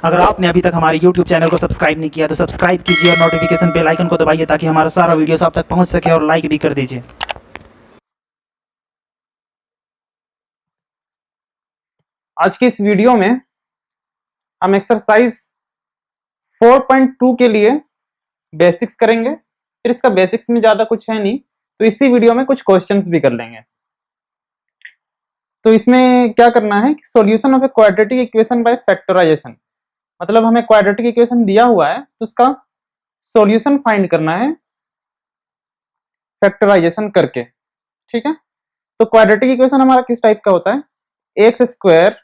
अगर आपने अभी तक हमारे YouTube चैनल को सब्सक्राइब नहीं किया तो सब्सक्राइब कीजिए और नोटिफिकेशन बेल आइकन को दबाइए ताकि हमारा सारा वीडियोस आप तक पहुंच सके और लाइक भी कर दीजिए। आज की इस वीडियो में हम एक्सरसाइज 4.2 के लिए बेसिक्स करेंगे। फिर इसका बेसिक्स में ज्यादा कुछ है नहीं, तो इसी वीडियो में कुछ क्वेश्चंस भी कर लेंगे। तो इसमें क्या करना है कि solution of a quadratic equation by factorisation, मतलब हमें क्वाड्रेटिक इक्वेशन दिया हुआ है तो उसका सॉल्यूशन फाइंड करना है फैक्टराइजेशन करके। ठीक है, तो क्वाड्रेटिक इक्वेशन हमारा किस टाइप का होता है? X square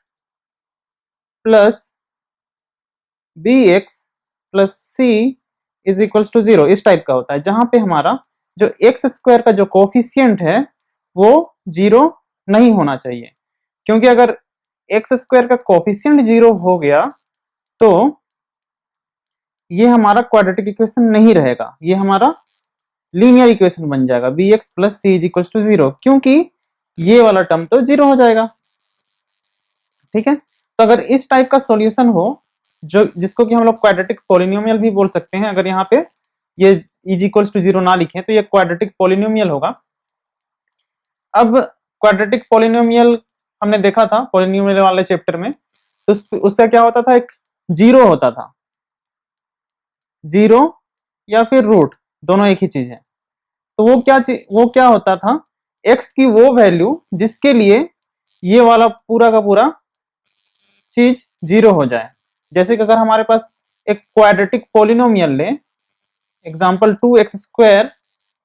plus b x plus c is equals to 0, इस टाइप का होता है, जहां पे हमारा जो एक्स स्क्वायर का जो कोफिशियंट है वो 0 नहीं होना चाहिए, क्योंकि अगर एक्स स्क्वायर का कोफिशियंट 0 हो गया तो ये हमारा क्वाड्रेटिक इक्वेशन नहीं रहेगा, ये हमारा लीनियर इक्वेशन बन जाएगा b x plus c is equals to 0, क्योंकि ये वाला टर्म तो 0 हो जाएगा। ठीक है, तो अगर इस टाइप का सॉल्यूशन हो, जो जिसको कि हम लोग क्वाड्रेटिक पॉलिनोमियल भी बोल सकते हैं, अगर यहाँ पे ये इज इक्वल्स टू 0 ना लिखें तो ये क्वाड्रेटिक पॉलिनोमियल होगा। अब क्वाड्रेटिक पॉलिनोमियल हमने देखा था पॉलिनोमियल वाले चैप्टर में, तो उससे क्या होता था, एक जीरो होता था, जीरो या फिर रूट, दोनों एक ही चीज है। तो वो क्या होता था, एक्स की वो वैल्यू जिसके लिए ये वाला पूरा का पूरा चीज 0 हो जाए। जैसे कि अगर हमारे पास एक क्वाड्रेटिक पॉलिनोमियल ले, example 2x square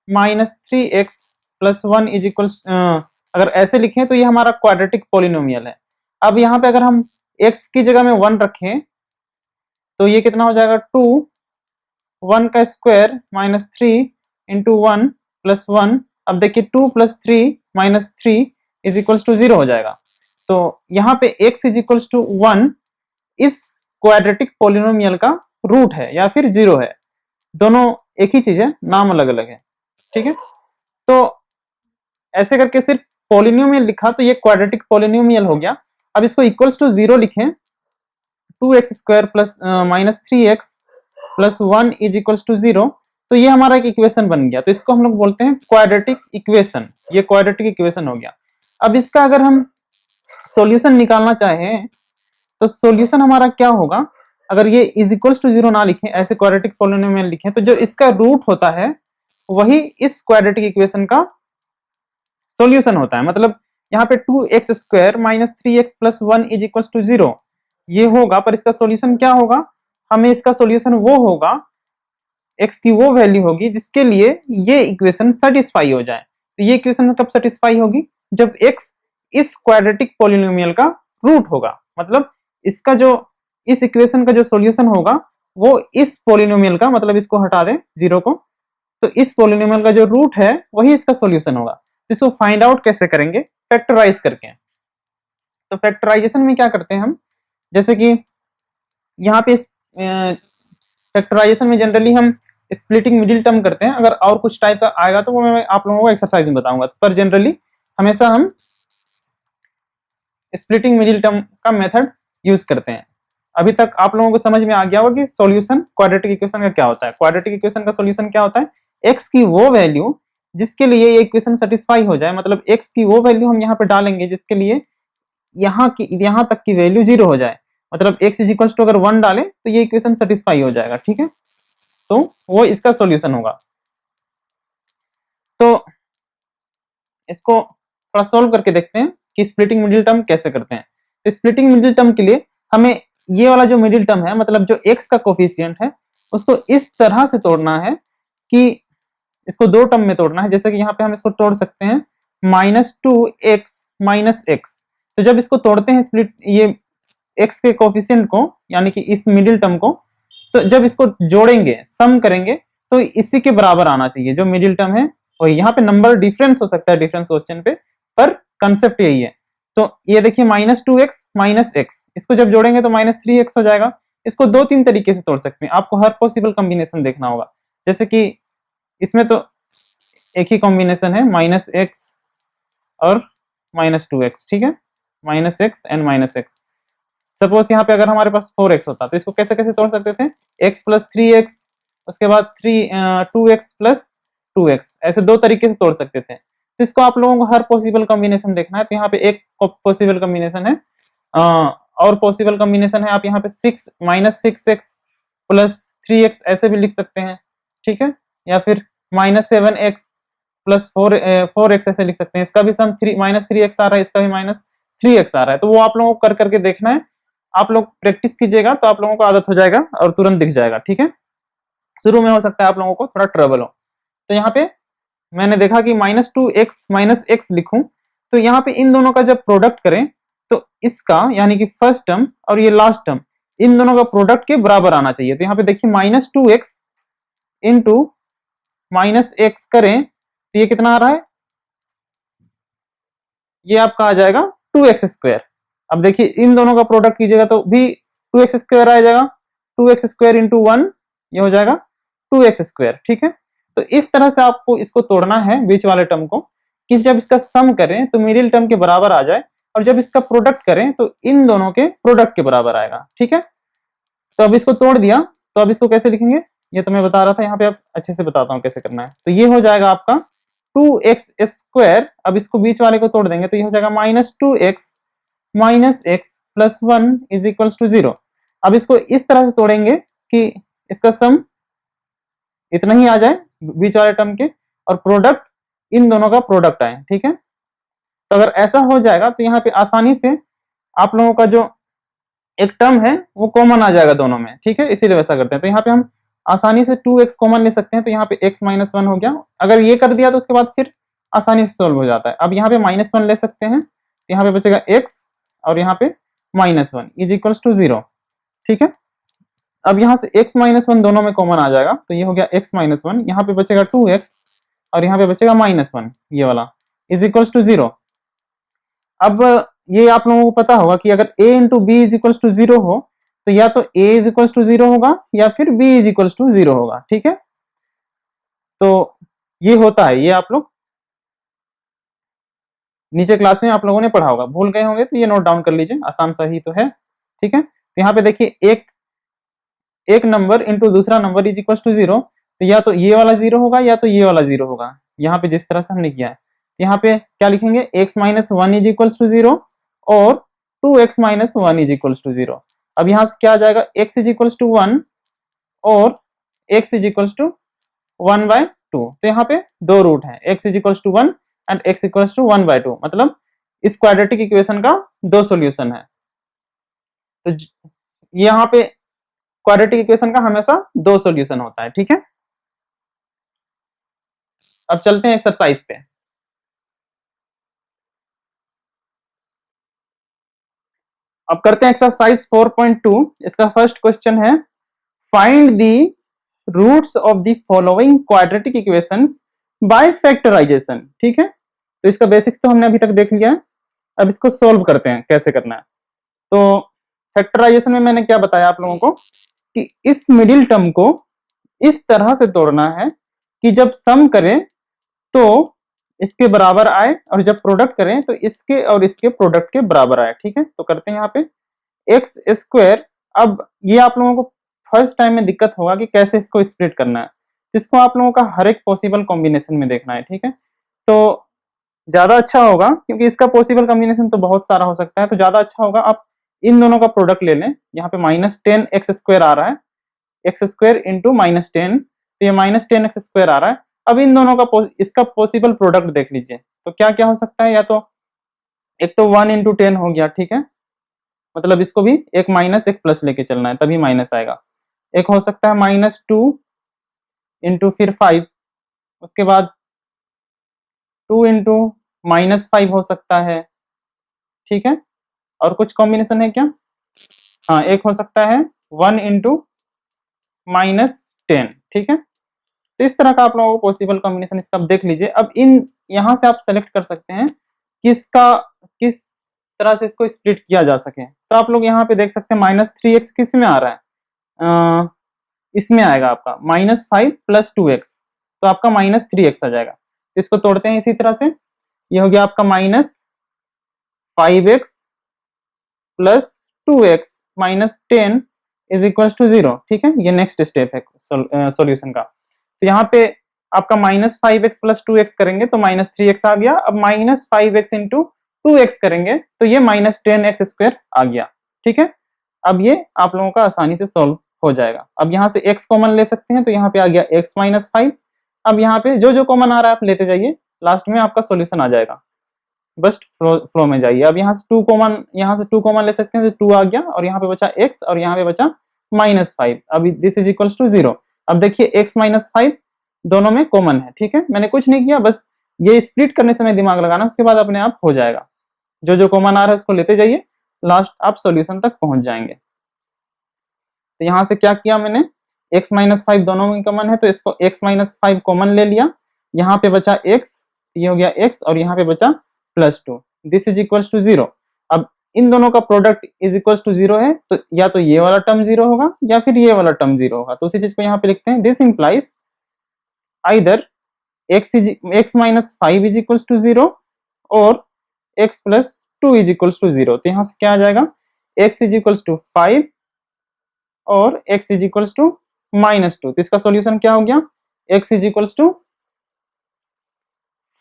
minus 3x plus 1 is equal, अगर ऐसे लिखें तो ये हमारा क्वाड्रेटिक पॉलिनोमियल है। अब यहाँ पे अगर हम x की जगह में 1 रखें तो ये कितना हो जाएगा, 2 1 का स्क्वायर माइनस 3 इंटू 1 प्लस 1। अब देखिए 2 plus 3 minus 3 is equals to 0 हो जाएगा। तो यहाँ पे x इज इक्वल्स टू 1 इस क्वाड्रेटिक पॉलिनोमियल का रूट है या फिर 0 है, दोनों एक ही चीज है, नाम अलग अलग है। ठीक है, तो ऐसे करके सिर्फ पॉलिनोमियल लिखा तो ये क्वाड्रेटिक पॉलिनोमियल हो गया। अब इसको इक्वल्स टू 0 लिखें, 2x square plus minus 3x plus 1 is equals to 0, तो ये हमारा एक इक्वेशन बन गया। तो इसको हम लोग बोलते हैं क्वाड्रेटिक इक्वेशन, ये क्वाड्रेटिक इक्वेशन हो गया। अब इसका अगर हम सॉल्यूशन निकालना चाहें तो सॉल्यूशन हमारा क्या होगा, अगर ये इज इक्वल्स टू 0 ना लिखें, ऐसे क्वाड्रेटिक पॉलिनोमियल लिखें, तो जो इसका रूट होता है वही इस क्वाड्रेटिक इक्वेशन का सॉल्यूशन होता है। मतलब यहाँ पे 2x square minus 3x plus 1 is equals to 0 ये होगा, पर इसका सॉल्यूशन क्या होगा, हमें इसका सॉल्यूशन वो होगा, x की वो वैल्यू होगी जिसके लिए ये इक्वेशन सेटिस्फाई हो जाए। तो ये इक्वेशन कब सेटिस्फाई होगी, जब x इस क्वाड्रेटिक पॉलिनोमियल का रूट होगा, मतलब इसका जो इस इक्वेशन का जो सॉल्यूशन होगा वो इस पॉलिनोमियल का, मतलब इसको हटा दें 0 को, तो इस पॉलिनोमियल का जो रूट है वही इसका सॉल्यूशन होगा। तो इसको फाइंड आउट कैसे करेंगे, फैक्टराइज करके। तो फैक्टराइजेशन में क्या करते हैं हम, जैसे कि यहाँ पे फैक्टराइजेशन में जनरली हम स्प्लिटिंग मिडिल टर्म करते हैं, अगर और कुछ टाइप का आएगा तो वो मैं आप लोगों को एक्सरसाइज में बताऊंगा, पर जनरली हमेशा हम स्प्लिटिंग मिडिल टर्म का मेथड यूज करते हैं। अभी तक आप लोगों को समझ में आ गया होगा कि सॉल्यूशन क्वाड्रेटिक इक्वेशन का क्या होता है। क्वाड्रेटिक इक्वेशन का सॉल्यूशन क्या होता है, एक्स की वो वैल्यू जिसके लिए ये इक्वेशन सेटिस्फाई हो जाए, मतलब एक्स की वो वैल्यू हम यहाँ पे डालेंगे जिसके लिए यहाँ तक की वैल्यू 0 हो जाए, मतलब x इज इक्वल टू अगर 1 डालें तो ये इक्वेशन सेटिस्फाई हो जाएगा। ठीक है, तो वो इसका सॉल्यूशन होगा। तो इसको थोड़ा सोल्व करके देखते हैं कि स्प्लिटिंग मिडिल टर्म कैसे करते हैं। तो स्प्लिटिंग मिडिल टर्म के लिए हमें ये वाला जो मिडिल टर्म है, मतलब जो x का कोफिशिएंट है, उसको इस तरह से तोड़ना है कि इसको दो टर्म में तोड़ना है। जैसे कि यहाँ पे हम इसको तोड़ सकते हैं माइनस 2x माइनस एक्स। तो जब इसको तोड़ते हैं स्प्लिट, ये x के कोफिशिएंट को यानी कि इस मिडिल टर्म को, तो जब इसको जोड़ेंगे सम करेंगे तो इसी के बराबर आना चाहिए जो मिडिल टर्म है वही। यहाँ पे नंबर डिफरेंस हो सकता है डिफरेंस क्वेश्चन पे, पर कंसेप्ट यही है। तो ये देखिए माइनस 2x माइनस एक्स, इसको जब जोड़ेंगे तो माइनस 3x हो जाएगा। इसको दो तीन तरीके से तोड़ सकते हैं, आपको हर पॉसिबल कॉम्बिनेशन देखना होगा। जैसे कि इसमें तो एक ही कॉम्बिनेशन है, माइनस एक्स और माइनस 2x। ठीक है, minus x and minus x. Suppose यहाँ पे अगर हमारे पास 4x होता तो इसको कैसे कैसे तोड़ सकते थे, x प्लस 3x, उसके बाद 2x प्लस 2x, ऐसे दो तरीके से तोड़ सकते थे। तो इसको आप लोगों को हर पॉसिबल कॉम्बिनेशन देखना है। तो यहाँ पे एक पॉसिबल कॉम्बिनेशन है, और पॉसिबल कॉम्बिनेशन है आप यहाँ पे 6 माइनस 6x प्लस 3x ऐसे भी लिख सकते हैं, ठीक है, या फिर माइनस 7x प्लस 4x ऐसे लिख सकते हैं। इसका भी सम माइनस 3x आ रहा है, इसका भी माइनस 3x आ रहा है। तो वो आप लोगों को कर करके देखना है, आप लोग प्रैक्टिस कीजिएगा तो आप लोगों को आदत हो जाएगा और तुरंत दिख जाएगा, ठीक है। शुरू में हो सकता है आप लोगों को थोड़ा ट्रबल हो। तो यहाँ पे मैंने देखा कि -2x माइनस x लिखूं, तो यहाँ पे इन दोनों का जब प्रोडक्ट करें तो इसका यानी कि फर्स्ट टर्म और ये लास्ट टर्म इन दोनों का प्रोडक्ट के बराबर आना चाहिए। तो यहाँ पे देखिए -2x इंटू -x करें तो ये कितना आ रहा है, ये आपका आ जाएगा 2x²। अब देखिए इन दोनों का प्रोडक्ट कीजिएगा तो भी 2x² आ जाएगा, 2x² इंटू 1 ये हो जाएगा 2x², ठीक है। तो इस तरह से आपको इसको तोड़ना है बीच वाले टर्म को, कि जब इसका सम करें तो मिडिल टर्म के बराबर आ जाए, और जब इसका प्रोडक्ट करें तो इन दोनों के प्रोडक्ट के बराबर आएगा, ठीक है। तो अब इसको तोड़ दिया, तो अब इसको कैसे लिखेंगे ये तो मैं बता रहा था, यहाँ पे आप अच्छे से बताता हूँ कैसे करना है। तो ये हो जाएगा आपका 2x²। अब इसको बीच वाले को तोड़ देंगे तो ये हो जाएगा -2x minus x plus 1 is equals to 0। अब इसको इस तरह से तोड़ेंगे कि इसका सम इतना ही आ जाए बीच वाले टर्म के, और प्रोडक्ट इन दोनों का प्रोडक्ट आए, ठीक है। तो अगर ऐसा हो जाएगा तो यहाँ पे आसानी से आप लोगों का जो एक टर्म है वो कॉमन आ जाएगा दोनों में, ठीक है, इसीलिए वैसा करते हैं। तो यहाँ पे हम आसानी से 2x कॉमन ले सकते हैं, तो यहाँ पे x माइनस 1 हो गया। अगर ये कर दिया तो उसके बाद फिर आसानी से सोल्व हो जाता है। अब यहाँ पे -1 ले सकते हैं, तो यहाँ पे बचेगा x और यहाँ पे -1 इज इक्वल्स टू 0, ठीक है। अब यहाँ से x -1 दोनों में कॉमन आ जाएगा, तो ये हो गया x -1, यहाँ पे बचेगा 2x और यहाँ पे बचेगा -1 ये वाला इज इक्वल्स टू 0। अब ये आप लोगों को पता होगा कि अगर a into b is equals to 0 हो तो या तो a इज इक्वल्स टू 0 होगा या फिर b इज इक्वल्स टू 0 होगा, ठीक है। तो ये होता है, ये आप लोग नीचे क्लास में आप लोगों ने पढ़ा होगा, भूल गए होंगे तो ये नोट डाउन कर लीजिए, आसान सा ही तो है, ठीक है। तो यहाँ पे देखिए एक नंबर इंटू दूसरा नंबर इज इक्वल्स टू 0, तो या तो ये वाला 0 होगा या तो ये वाला 0 होगा, यहाँ पे जिस तरह से हमने किया है। तो यहाँ पे क्या लिखेंगे, x -1 इज इक्वल्स टू 0 और 2x -1 इज इक्वल्स टू 0। अब यहाँ से क्या आ जाएगा, x इज इक्वल्स टू 1 और x इज इक्वल्स टू 1/2। तो यहाँ पे दो रूट है, x is equals to 1 and x equals to 1/2, मतलब इस क्वाड्रेटिक इक्वेशन का दो सॉल्यूशन है। तो यहाँ पे क्वाड्रेटिक इक्वेशन का हमेशा दो सॉल्यूशन होता है, ठीक है। अब चलते हैं एक्सरसाइज पे। अब करते हैं एक्सरसाइज 4.2। इसका फर्स्ट क्वेश्चन है, find the roots of the following quadratic equations by factorisation, ठीक है। तो इसका बेसिक्स तो हमने अभी तक देख लिया है, अब इसको सोल्व करते हैं कैसे करना है। तो फैक्टराइजेशन में मैंने क्या बताया आप लोगों को कि इस मिडिल टर्म को इस तरह से तोड़ना है कि जब सम करें तो इसके बराबर आए और जब प्रोडक्ट करें तो इसके और इसके प्रोडक्ट के बराबर आए, ठीक है। तो करते हैं यहाँ पे x²। अब ये आप लोगों को फर्स्ट टाइम में दिक्कत होगा कि कैसे इसको स्प्लिट करना है, इसको आप लोगों का हर एक पॉसिबल कॉम्बिनेशन में देखना है, ठीक है। तो ज्यादा अच्छा होगा, क्योंकि इसका पॉसिबल कॉम्बिनेशन तो बहुत सारा हो सकता है, तो ज्यादा अच्छा होगा आप इन दोनों का प्रोडक्ट ले लें। यहाँ पे -10x² आ रहा है, x² इंटू -10, तो ये -10x² आ रहा है। अब इन दोनों का इसका पॉसिबल प्रोडक्ट देख लीजिए, तो क्या क्या हो सकता है, या तो एक तो 1 इंटू 10 हो गया, ठीक है, मतलब इसको भी एक माइनस एक प्लस लेके चलना है तभी माइनस आएगा। एक हो सकता है -2 इंटू फिर 5, उसके बाद 2 इंटू -5 हो सकता है, ठीक है। और कुछ कॉम्बिनेशन है क्या, हाँ एक हो सकता है 1 इंटू -10, ठीक है। तो इस तरह का आप लोगों को पॉसिबल कॉम्बिनेशन इसका देख लीजिए। अब इन यहां से आप सेलेक्ट कर सकते हैं किस तरह से इसको स्प्लिट किया जा सके। तो आप लोग यहाँ पे देख सकते हैं -3x किस में आ रहा है, इसमें आएगा आपका -5 + 2x, तो आपका -3x आ जाएगा। तो इसको तोड़ते हैं इसी तरह से, ये हो गया आपका -5x + 2x minus 10 is equal to 0। ठीक है, ये नेक्स्ट स्टेप है सॉल्यूशन का। तो यहाँ पे आपका -5x प्लस 2x करेंगे तो -3x आ गया। अब -5x इंटू 2x करेंगे तो ये -10x² आ गया। ठीक है, अब ये आप लोगों का आसानी से सॉल्व हो जाएगा। अब यहाँ से x कॉमन ले सकते हैं तो यहाँ पे आ गया x माइनस 5। अब यहाँ पे जो जो कॉमन आ रहा है आप लेते जाइए, लास्ट में आपका सॉल्यूशन आ जाएगा। बस फ्लो में जाइए। अब यहाँ से 2 कॉमन, यहाँ से 2 कॉमन ले सकते हैं तो 2 आ गया, और यहाँ पे बचा x और यहाँ पे बचा -5। अब दिस इज इक्वल टू 0। अब देखिए x -5 दोनों में कॉमन है। ठीक है, मैंने कुछ नहीं किया, बस ये स्प्लिट करने से मैं दिमाग लगाना, उसके बाद अपने आप हो जाएगा। जो जो कॉमन आ रहा है उसको लेते जाइए, लास्ट आप सॉल्यूशन तक पहुंच जाएंगे। तो यहाँ से क्या किया मैंने, x -5 दोनों में कॉमन है तो इसको x -5 कॉमन ले लिया। यहाँ पे बचा x, ये हो गया x, और यहाँ पे बचा +2। This is equal to 0। अब इन दोनों का प्रोडक्ट इज इक्वल टू 0 है तो या तो ये वाला टर्म 0 होगा या फिर ये वाला टर्म 0 होगा। तो उसी चीज को यहाँ पे लिखते हैं, this implies either x -5 is equal to 0 और x +2 इज इक्वल टू 0। तो यहाँ से क्या आ जाएगा, x इज इक्वल टू 5 और x इज इक्वल टू -2। तो इसका सॉल्यूशन क्या हो गया, x is equal to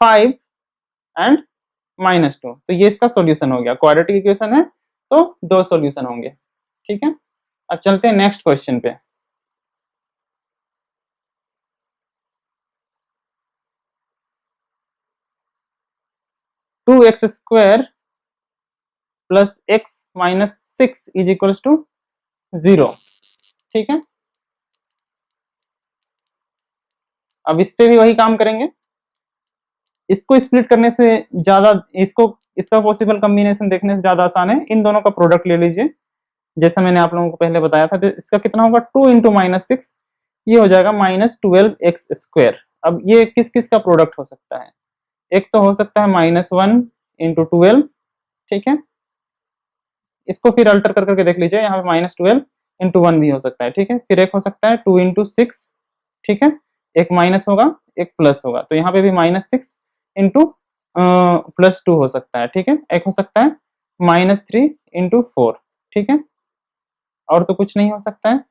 5 and -2। तो ये इसका सॉल्यूशन हो गया। क्वाड्रेटिक इक्वेशन है तो 2 सॉल्यूशन होंगे। ठीक है, अब चलते हैं नेक्स्ट क्वेश्चन पे। Two x square plus x -6 is equal to 0। ठीक है, अब इस पे भी वही काम करेंगे। इसको स्प्लिट करने से ज्यादा, इसका पॉसिबल कॉम्बिनेशन देखने से ज्यादा आसान है। इन दोनों का प्रोडक्ट ले लीजिए, जैसा मैंने आप लोगों को पहले बताया था। तो इसका कितना होगा, 2 इंटू -6, ये हो जाएगा -12x²। अब ये किस किस का प्रोडक्ट हो सकता है, एक तो हो सकता है -1 इंटू 12। ठीक है, इसको फिर अल्टर कर करके देख लीजिए, यहाँ पे -12 इंटू 1 भी हो सकता है। ठीक है, फिर एक हो सकता है 2 इंटू 6। ठीक है, एक माइनस होगा एक प्लस होगा, तो यहाँ पे भी -6 इंटू +2 हो सकता है। ठीक है, एक हो सकता है -3 इंटू 4। ठीक है, और तो कुछ नहीं हो सकता है।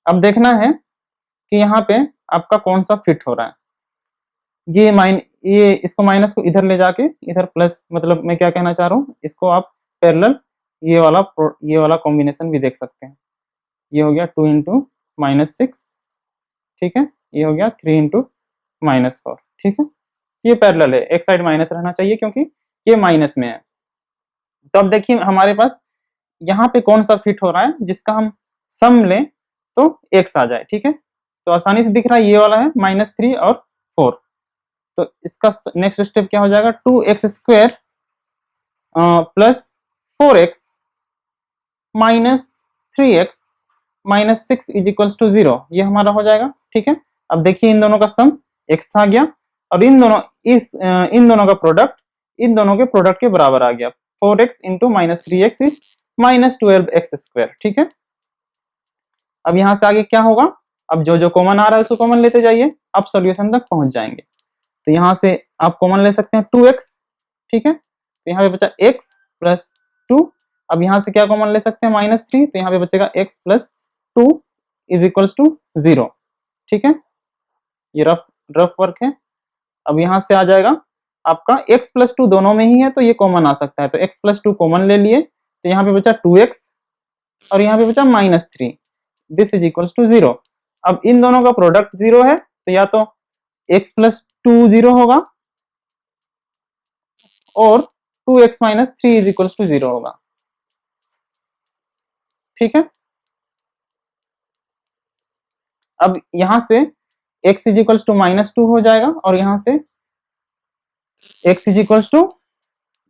अब देखना है कि यहाँ पे आपका कौन सा फिट हो रहा है। ये इसको माइनस को इधर ले जाके इधर प्लस, मतलब मैं क्या कहना चाह रहा हूँ, इसको आप पैरेलल ये वाला कॉम्बिनेशन भी देख सकते हैं। ये हो गया 2 इंटू -6। ठीक है, ये हो गया 3 इंटू -4। ठीक है, ये पैरेलल है, एक साइड माइनस रहना चाहिए क्योंकि ये माइनस में है। तो अब देखिए हमारे पास यहाँ पे कौन सा फिट हो रहा है जिसका हम सम लें तो x आ जाए। ठीक है, तो आसानी से दिख रहा है, ये वाला है -3 और 4। तो इसका नेक्स्ट स्टेप क्या हो जाएगा, 2x² plus 4x minus 3x -6 is equal to 0, ये हमारा हो जाएगा। ठीक है, अब देखिए इन दोनों का सम x आ गया, और इन दोनों का प्रोडक्ट इन दोनों के प्रोडक्ट के बराबर आ गया। 4x into -3x is -12x²। ठीक है, अब यहाँ से आगे क्या होगा, अब जो जो कॉमन आ रहा है उसको कॉमन लेते जाइए, आप सॉल्यूशन तक पहुंच जाएंगे। तो यहाँ से आप कॉमन ले सकते हैं 2x। ठीक है, तो यहाँ पे बचा x प्लस 2। अब यहाँ से क्या कॉमन ले सकते हैं, -3, तो यहाँ पे बचेगा x plus 2 is equal to 0। ठीक है, ये रफ वर्क है। अब यहाँ से आ जाएगा आपका x प्लस 2 दोनों में ही है तो ये कॉमन आ सकता है, तो x प्लस 2 कॉमन ले लिए, तो यहाँ पे बचा 2x और यहाँ पे बचा -3। This is equal to 0। अब इन दोनों का प्रोडक्ट 0 है तो या तो x प्लस 2 0 होगा और 2x minus 3 is equal to 0 होगा। ठीक है, अब यहां से x इज इक्वल टू -2 हो जाएगा, और यहां से x इज इक्वल टू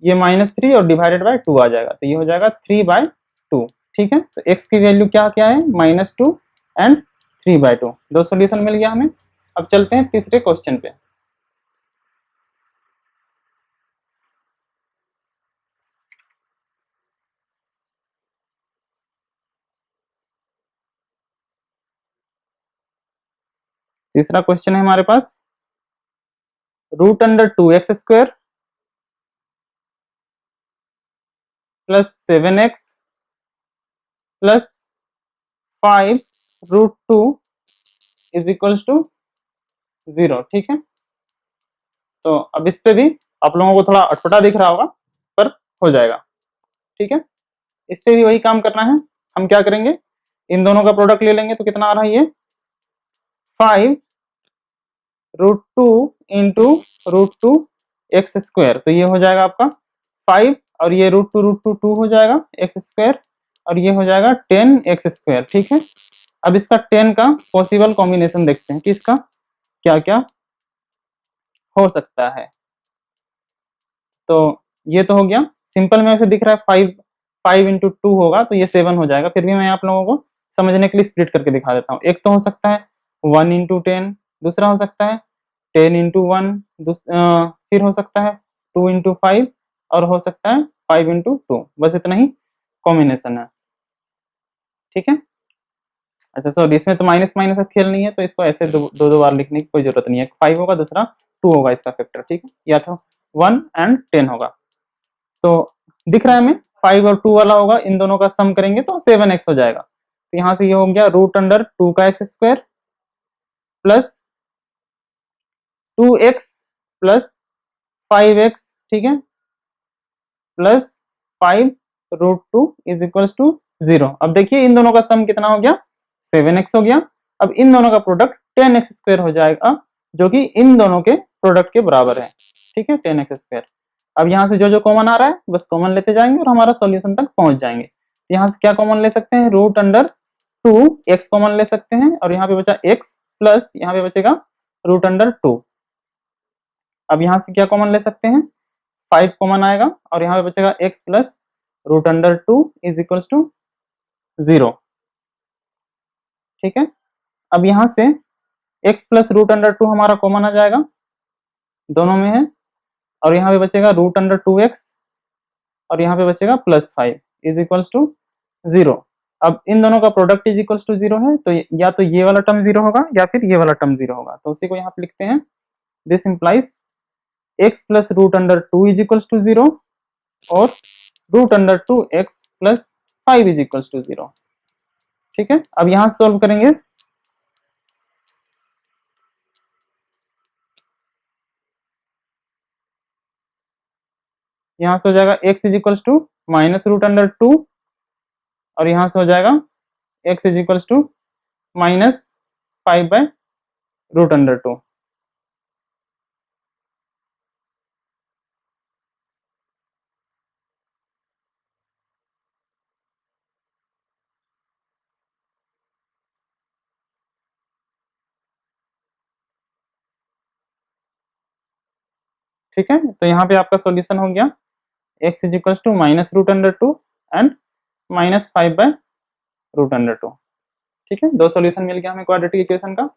ये -3 और डिवाइडेड बाय 2 आ जाएगा, तो ये हो जाएगा 3/2। ठीक है, तो x की वैल्यू क्या क्या है, -2 एंड 3/2। दो सॉल्यूशन मिल गया हमें। अब चलते हैं तीसरे क्वेश्चन पे। तीसरा क्वेश्चन है हमारे पास, √2x² plus 7x plus 5√2 is equals to 0। ठीक है, तो अब इस पे भी आप लोगों को थोड़ा अटपटा दिख रहा होगा, पर हो जाएगा। ठीक है, इस पे भी वही काम करना है। हम क्या करेंगे, इन दोनों का प्रोडक्ट ले लेंगे, तो कितना आ रहा है ये 5√2 इंटू √2 एक्स स्क्वायर, तो ये हो जाएगा आपका 5, और ये √2 2 हो जाएगा एक्स स्क्वायर, और ये हो जाएगा 10x स्क्वायर। ठीक है, अब इसका 10 का पॉसिबल कॉम्बिनेशन देखते हैं कि इसका क्या क्या हो सकता है। तो ये तो हो गया, सिंपल में ऐसे दिख रहा है 5 इंटू 2 होगा तो ये 7 हो जाएगा। फिर भी मैं आप लोगों को समझने के लिए स्प्लिट करके दिखा देता हूँ। एक तो हो सकता है 1 इंटू 10, दूसरा हो सकता है 10 इंटू 1, फिर हो सकता है 2 इंटू 5, और हो सकता है 5 इंटू 2। बस इतना ही कॉम्बिनेशन है। ठीक है, अच्छा सॉरी, इसमें तो माइनस माइनस का खेल नहीं है, तो इसको ऐसे दो बार लिखने की कोई जरूरत नहीं है। 5 होगा, दूसरा 2 होगा इसका फैक्टर। ठीक है, या तो 1 एंड 10 होगा। तो दिख रहा है हमें 5 और 2 वाला होगा, इन दोनों का सम करेंगे तो 7x हो जाएगा। तो यहाँ से ये हो गया √2 का x square plus 2x plus 5x। ठीक है, प्लस 5√2 इज इक्वल्स टू 0। अब देखिए इन दोनों का सम कितना हो गया, 7x हो गया। अब इन दोनों का प्रोडक्ट 10x स्क्वायर हो जाएगा, जो कि इन दोनों के प्रोडक्ट के बराबर है। ठीक है, 10x स्क्वायर। अब यहाँ से जो जो कॉमन आ रहा है बस कॉमन लेते जाएंगे और हमारा सॉल्यूशन तक पहुंच जाएंगे। यहाँ से क्या कॉमन ले सकते हैं, √2 x कॉमन ले सकते हैं, और यहाँ पे बचा x प्लस यहाँ पे बचेगा √2। अब यहाँ से क्या कॉमन ले सकते हैं, 5 कॉमन आएगा, और यहाँ पे बचेगा x plus √2 is equals to 0। ठीक है, अब यहाँ से x प्लस √2 हमारा कॉमन आ जाएगा, दोनों में है, और यहाँ पे बचेगा √2x, और यहाँ पे बचेगा +5 इज इक्वल्स टू 0। अब इन दोनों का प्रोडक्ट इज इक्वल्स टू 0 है, तो या तो ये वाला टर्म 0 होगा या फिर ये वाला टर्म 0 होगा। तो उसी को यहाँ पे लिखते हैं, this implies x plus √2 is equals to 0 और √2x plus 5 is equals to 0। ठीक है, अब यहाँ सॉल्व करेंगे, यहाँ से हो जाएगा x इज इक्वल्स टू -√2, और यहाँ से हो जाएगा x इज इक्वल्स टू -5/√2। ठीक है, तो यहाँ पे आपका सॉल्यूशन हो गया x is equals to -√2 and -5/√2। ठीक है, दो सॉल्यूशन मिल गया हमें क्वाड्रेटिक इक्वेशन का।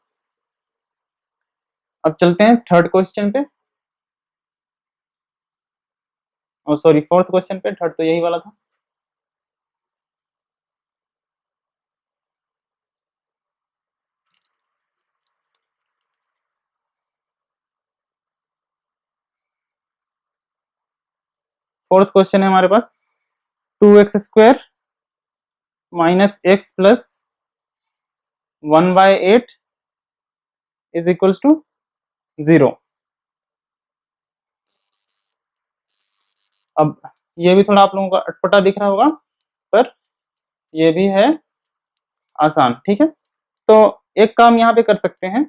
अब चलते हैं थर्ड क्वेश्चन पे, और सॉरी फोर्थ क्वेश्चन पे, थर्ड तो यही वाला था। फोर्थ क्वेश्चन है हमारे पास 2x² minus x plus 1/8 is equals to 0। अब ये भी थोड़ा आप लोगों का अटपटा दिख रहा होगा, पर ये भी है आसान। ठीक है, तो एक काम यहाँ पे कर सकते हैं,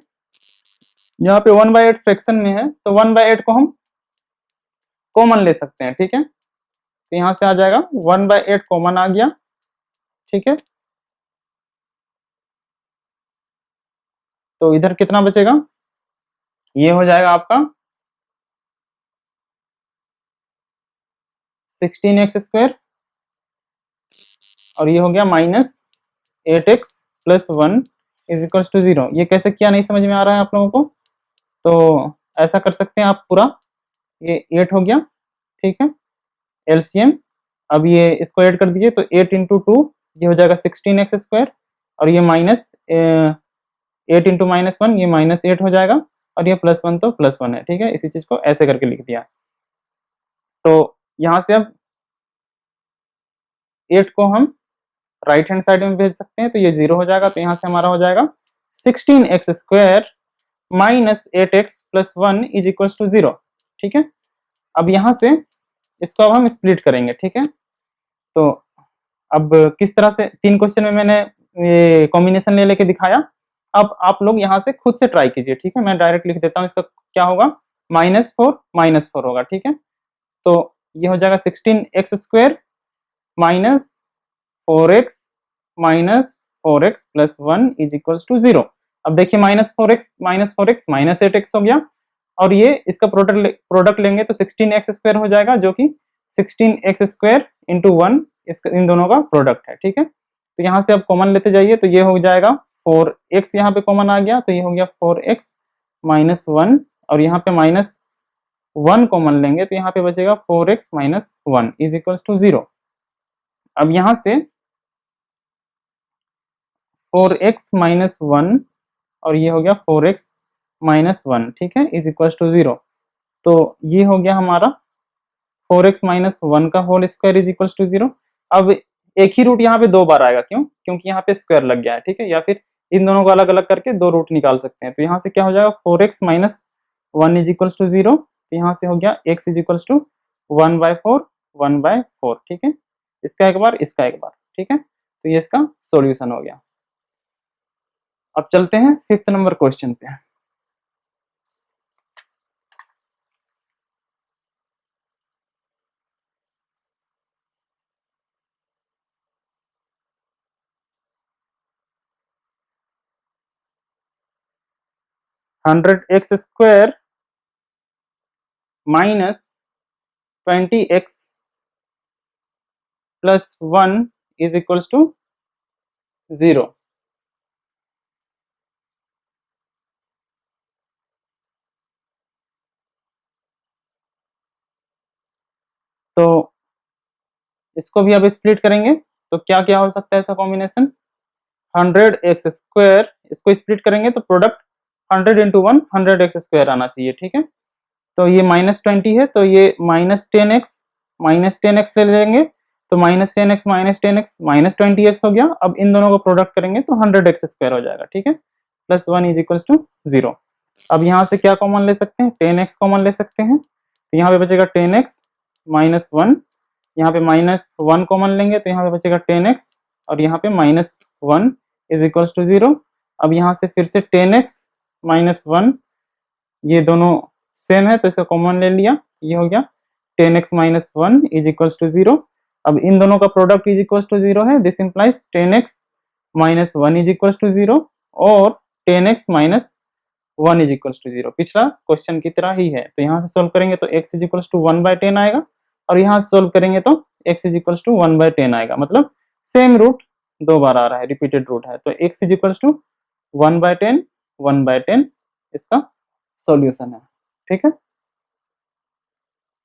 यहाँ पे 1/8 फ्रैक्शन में है, तो 1/8 को हम कॉमन ले सकते हैं। ठीक है, तो यहाँ से आ जाएगा 1/8 कॉमन आ गया। ठीक है, तो इधर कितना बचेगा, ये हो जाएगा आपका 16x², और ये हो गया -8x plus 1 is equal to 0। ये कैसे किया नहीं समझ में आ रहा है आप लोगों को, तो ऐसा कर सकते हैं आप, पूरा ये 8 हो गया। ठीक है, एलसीएम, अब ये इसको ऐड कर दीजिए, तो 8 इंटू 2 ये हो जाएगा 16x², और ये -8 इंटू -1 ये -8 हो जाएगा, और ये +1 तो +1 है। ठीक है, इसी चीज को ऐसे करके लिख दिया। तो यहाँ से अब 8 को हम राइट हैंड साइड में भेज सकते हैं, तो ये 0 हो जाएगा। तो यहाँ से हमारा हो जाएगा 16x square minus 8x plus 1 is equal to 0। ठीक है, अब यहाँ से इसको अब हम स्प्लिट करेंगे। ठीक है, तो अब किस तरह से 3 क्वेश्चन में मैंने ये कॉम्बिनेशन ले लेके दिखाया, अब आप लोग यहाँ से खुद से ट्राई कीजिए। ठीक है, मैं डायरेक्ट लिख देता हूँ, इसका क्या होगा, -4 होगा। ठीक है, तो ये हो जाएगा 16x square minus 4x plus 1 is equal to 0। अब देखिए -4x माइनस 8x हो गया, और ये इसका प्रोडक्ट लेंगे तो 16x स्क्वायर हो जाएगा, जो कि 16x स्क्वायर इंटू 1 इन दोनों का प्रोडक्ट है। ठीक है, तो यहाँ से अब कॉमन लेते जाइए, तो ये हो जाएगा 4x, यहाँ पे कॉमन आ गया, तो ये हो गया 4x माइनस 1, और यहाँ पे -1 कॉमन लेंगे तो यहाँ पे बचेगा 4x minus 1 is equal to 0। अब यहाँ से 4x माइनस 1 और ये हो गया 4x माइनस 1, ठीक है, इज इक्वल टू 0। तो ये हो गया हमारा 4x माइनस 1 का whole square is equal to 0। अब एक ही रूट यहाँ पे 2 बार आएगा, क्यों, क्योंकि यहाँ पे स्क्वायर लग गया है। ठीक है, या फिर इन दोनों को अलग अलग करके 2 रूट निकाल सकते हैं। तो यहाँ से क्या हो जाएगा 4x minus 1 is equal to 0। तो यहाँ से हो गया x इज इक्वल टू 1/4। ठीक है, इसका एक बार, इसका एक बार। ठीक है, तो ये इसका सॉल्यूशन हो गया। अब चलते हैं 5th नंबर क्वेश्चन पे। Hundred x square minus 20x plus 1 is equal to 0। तो इसको भी अब स्प्लिट करेंगे, तो क्या क्या हो सकता है ऐसा कॉम्बिनेशन, 100x स्क्वायर, इसको स्प्लिट करेंगे तो प्रोडक्ट 100 इंटू 1 100x स्क्वायर आना चाहिए। ठीक है, तो ये -20 है, तो ये -10x ले लेंगे, तो -10x -20x हो गया। अब इन दोनों को प्रोडक्ट करेंगे तो 100x स्क्वायर हो जाएगा। ठीक है, प्लस 1 इज इक्वल टू 0। अब यहाँ से क्या कॉमन ले सकते हैं, 10x कॉमन ले सकते हैं, तो यहाँ पे बचेगा 10x माइनस 1, यहाँ पे -1 कॉमन लेंगे तो यहाँ पे बचेगा 10x, और यहाँ पे -1 इज इक्वल टू 0। अब यहाँ से फिर से 10x माइनस 1, ये दोनों सेम है तो इसका कॉमन ले लिया, ये हो गया 10x minus 1 is equal to 0। अब इन दोनों का प्रोडक्ट इज इक्वल टू 0 है, this implies 10x minus 1 is equal to 0 और 10x minus 1 is equal to 0। पिछला क्वेश्चन की तरह ही है, तो यहाँ से सोल्व करेंगे तो x इज इक्वल टू 1/10 आएगा, और यहाँ से सोल्व करेंगे तो x इज इक्वल टू 1/10 आएगा। मतलब सेम रूट 2 बार आ रहा है, रिपीटेड रूट है, तो x इज इक्वल टू 1/10 इसका सॉल्यूशन है। ठीक है,